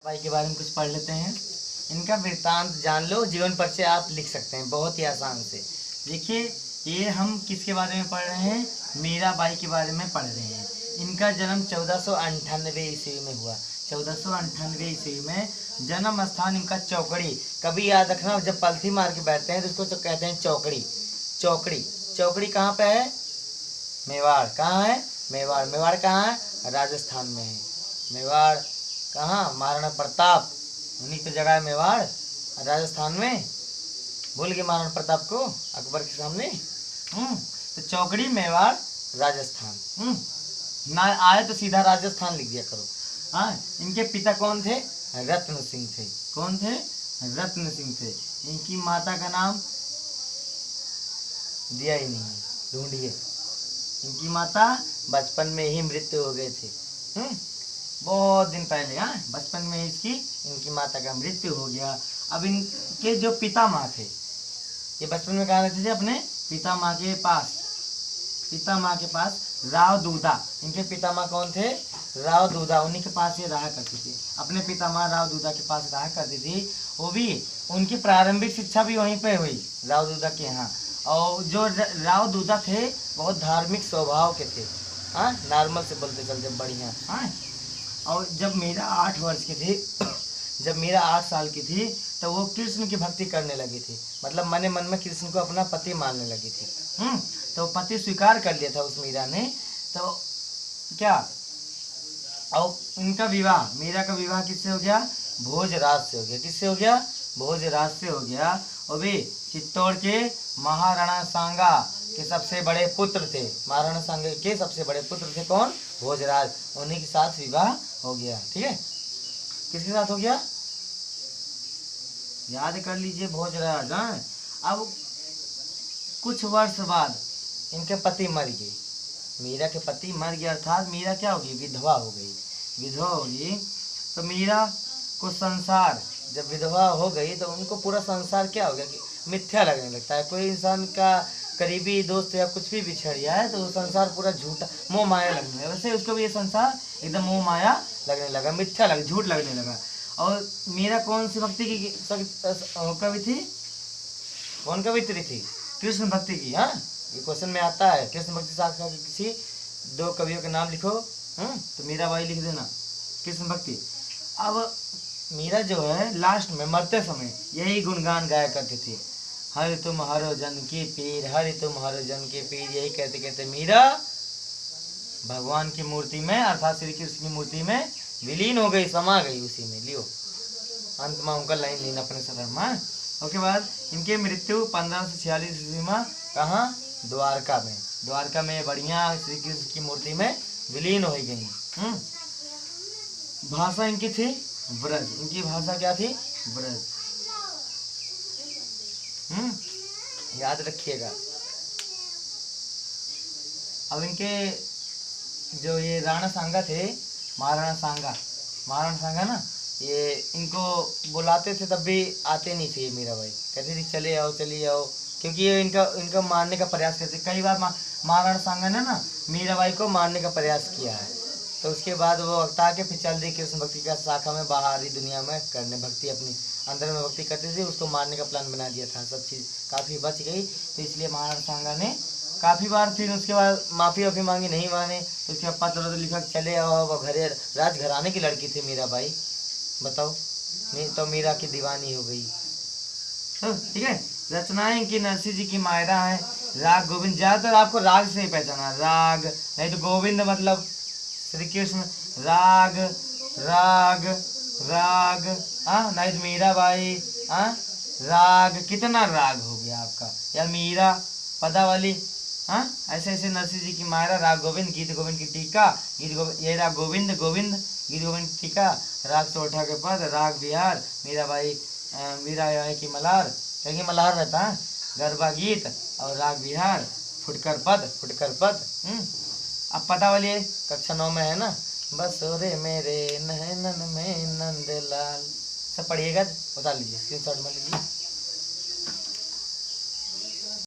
भाई के बारे में कुछ पढ़ लेते हैं। इनका वृत्तांत जान लो, जीवन परिचय आप लिख सकते हैं बहुत ही आसान से। देखिए, ये हम किसके बारे में पढ़ रहे हैं? मीराबाई के बारे में पढ़ रहे हैं। इनका जन्म 1498 ईस्वी में हुआ। 1498 ईस्वी में जन्म स्थान इनका चौकड़ी। कभी याद रखना, जब पलथी मार के बैठते हैं तो उसको तो कहते हैं चौकड़ी। चौकड़ी चौकड़ी कहाँ पे है? मेवाड़। कहाँ है? मेवाड़। मेवाड़ कहाँ है? राजस्थान में है। मेवाड़ कहाँ? महाराणा प्रताप उन्हीं की जगह है मेवाड़, राजस्थान में। भूल गए महाराणा प्रताप को अकबर के सामने। तो चौकड़ी, मेवाड़, राजस्थान। ना आए तो सीधा राजस्थान लिख दिया करो। हाँ, इनके पिता कौन थे? रत्न सिंह थे। कौन थे? रत्न सिंह थे। इनकी माता का नाम दिया ही नहीं, ढूंढिए। इनकी माता बचपन में ही मृत्यु हो गए थे। बहुत दिन पहले। हाँ, बचपन में इसकी इनकी माता का मृत्यु हो गया। अब इनके जो पिता माँ थे, ये बचपन में कहाँ रहते थे? अपने पिता माँ के पास। पिता माँ के पास राव दूधा। इनके पिता माँ कौन थे? राव दूधा। उन्हीं के पास ये रहा करती थी। अपने पिता माँ राव दूधा के पास रहा करती थी। वो भी उनकी प्रारंभिक शिक्षा भी वहीं पे हुई, राव दूधा के यहाँ। और जो राव दूधा थे बहुत धार्मिक स्वभाव के थे। हाँ, नॉर्मल से बोलते चलते बढ़िया। हाँ, और जब मेरा 8 वर्ष की थी जब मेरा 8 साल की थी तो वो कृष्ण की भक्ति करने लगी थी। मतलब मन मन में कृष्ण को अपना पति मानने लगी थी। तो पति स्वीकार कर लिया था उस मीरा ने। तो क्या, और उनका विवाह, मीरा का विवाह किससे हो गया? भोजराज से हो गया। किससे हो गया? भोजराज से हो गया। वो भी चित्तौड़ के महाराणा सांगा के सबसे बड़े पुत्र थे। महाराणा सांगा के सबसे बड़े पुत्र थे कौन? भोजराज। उन्हीं के साथ विवाह हो गया। ठीक है, किसके साथ हो गया? याद कर लीजिए, भोजराज। हाँ, अब कुछ वर्ष बाद इनके पति मर गए। मीरा के पति मर गया, अर्थात मीरा क्या होगी? विधवा हो गई। विधवा होगी तो मीरा को संसार, जब विधवा हो गई तो उनको पूरा संसार क्या हो गया कि मिथ्या लगने लगता है। कोई इंसान का करीबी दोस्त या कुछ भी बिछड़ जाए तो वो संसार पूरा झूठा, मोह माया लगने लगा। वैसे उसको भी ये संसार एकदम मोह माया लगने लगा, मिथ्या लग, झूठ लगने लगा। और मीरा कौन सी भक्ति की कवि थी? कौन कवित्री थी? कृष्ण भक्ति की। हाँ, ये क्वेश्चन में आता है। कृष्ण भक्ति शाखा के किसी 2 कवियों के नाम लिखो। तो मीराबाई लिख देना, कृष्ण भक्ति। अब मीरा जो है लास्ट में मरते समय यही गुणगान गाया करती थी। हरि तुम हरो जन की पीर, हरि तुम हरो जन की पीर। यही कहते कहते मीरा भगवान की मूर्ति में, अर्थात श्री कृष्ण की मूर्ति में विलीन हो गई, समा गई उसी में। लियो, अंत में उनका लाइन लेना अपने सदर में। उसके बाद इनके मृत्यु 1546 ईस्वी में कहाँ? द्वारका में। द्वारका में बढ़िया श्री कृष्ण की मूर्ति में विलीन हो गई। भाषा इनकी थी ब्रज। इनकी भाषा क्या थी? ब्रज। याद रखिएगा। अब इनके जो ये राणा सांगा थे, महाराणा सांगा ना, ये इनको बुलाते थे तब भी आते नहीं थे। मीराबाई कहती थी चले आओ चलिए आओ, क्योंकि ये इनका मारने का प्रयास करते। कई बार महाराणा सांगा ने ना मीराबाई को मारने का प्रयास किया है। तो उसके बाद वो अवता के फिर चल दी कृष्ण भक्ति का शाखा में, बाहरी दुनिया में करने भक्ति, अपनी अंदर में भक्ति करते थे। उसको मारने का प्लान बना दिया था। सब चीज़ काफ़ी बच गई, तो इसलिए महाराणा सांगा ने काफ़ी बार फिर उसके बाद माफ़ी वाफ़ी मांगी, नहीं माने। तो उसके बाद पत्र लिखा चले आओ घरे। राजघराने की लड़की थी मीराबाई, बताओ। तो मीरा की दीवानी हो गई। ठीक है, रचनाएं की नरसिंह जी की मायरा है। राग गोविंद, ज़्यादातर आपको राग से ही पहचाना, राग नहीं तो गोविंद मतलब श्री कृष्ण। राग राग राग, हाँ, नहीं तो मीराबाई। हाँ, राग, कितना राग हो गया आपका यार। मीरा पदावली। हाँ, ऐसे ऐसे नरसिंह जी की मायरा, राग गोविंद, गीत गोविंद की टीका, गीत गोविंद, ये राग गोविंद गोविंद, गीत गोविंद की टीका, राग सोठा के पद, राग बिहार, मीराबाई मीरा की मल्हार, क्योंकि मल्हार रहता है, गरबा गीत और राग बिहार, फुटकर पद। अब पदावली कक्षा 9 में है ना, बस रे मेरे नैनन में नंदलाल, सब पढ़िएगा, बता लीजिए, स्क्रीनशॉट में लीजिए।